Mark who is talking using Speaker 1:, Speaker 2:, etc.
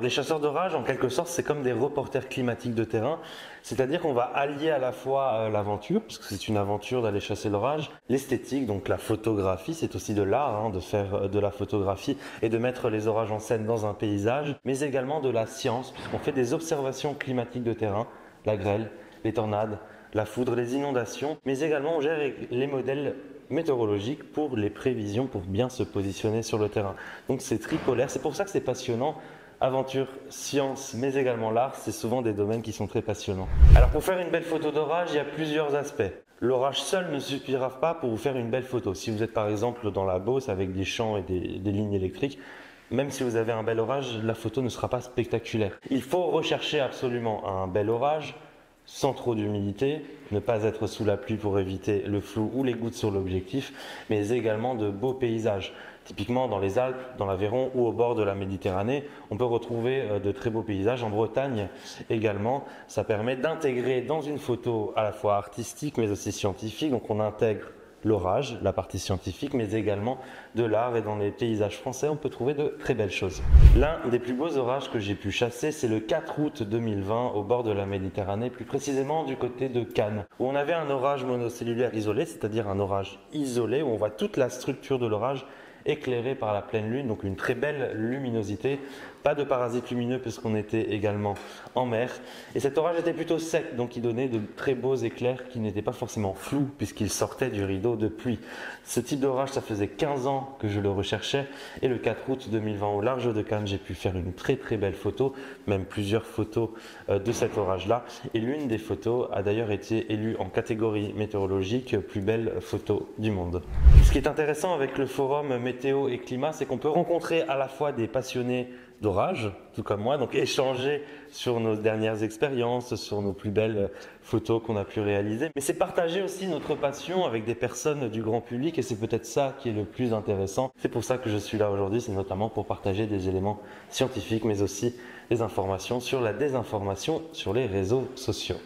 Speaker 1: Les chasseurs d'orage, en quelque sorte, c'est comme des reporters climatiques de terrain, c'est-à-dire qu'on va allier à la fois l'aventure, parce que c'est une aventure d'aller chasser l'orage, l'esthétique, donc la photographie, c'est aussi de l'art de faire de la photographie et de mettre les orages en scène dans un paysage, mais également de la science, puisqu'on fait des observations climatiques de terrain, la grêle, les tornades, la foudre, les inondations, mais également on gère les modèles météorologiques pour les prévisions, pour bien se positionner sur le terrain. Donc c'est tripolaire, c'est pour ça que c'est passionnant. Aventure, science, mais également l'art, c'est souvent des domaines qui sont très passionnants. Alors pour faire une belle photo d'orage, il y a plusieurs aspects. L'orage seul ne suffira pas pour vous faire une belle photo. Si vous êtes par exemple dans la Beauce avec des champs et des lignes électriques, même si vous avez un bel orage, la photo ne sera pas spectaculaire. Il faut rechercher absolument un bel orage, sans trop d'humidité, ne pas être sous la pluie pour éviter le flou ou les gouttes sur l'objectif, mais également de beaux paysages. Typiquement dans les Alpes, dans l'Aveyron ou au bord de la Méditerranée, on peut retrouver de très beaux paysages. En Bretagne également, ça permet d'intégrer dans une photo à la fois artistique mais aussi scientifique. Donc on intègre l'orage, la partie scientifique, mais également de l'art. Et dans les paysages français, on peut trouver de très belles choses. L'un des plus beaux orages que j'ai pu chasser, c'est le 4 août 2020 au bord de la Méditerranée, plus précisément du côté de Cannes, où on avait un orage monocellulaire isolé, c'est-à-dire un orage isolé, où on voit toute la structure de l'orage éclairé par la pleine lune, donc une très belle luminosité, pas de parasites lumineux puisqu'on était également en mer. Et cet orage était plutôt sec, donc il donnait de très beaux éclairs qui n'étaient pas forcément flous puisqu'ils sortaient du rideau de pluie. Ce type d'orage, ça faisait 15 ans que je le recherchais et le 4 août 2020 au large de Cannes, j'ai pu faire une très belle photo, même plusieurs photos de cet orage-là. Et l'une des photos a d'ailleurs été élue en catégorie météorologique plus belle photo du monde. Ce qui est intéressant avec le forum Météo et Climat, c'est qu'on peut rencontrer à la fois des passionnés d'orage, tout comme moi, donc échanger sur nos dernières expériences, sur nos plus belles photos qu'on a pu réaliser. Mais c'est partager aussi notre passion avec des personnes du grand public et c'est peut-être ça qui est le plus intéressant. C'est pour ça que je suis là aujourd'hui, c'est notamment pour partager des éléments scientifiques mais aussi des informations sur la désinformation sur les réseaux sociaux.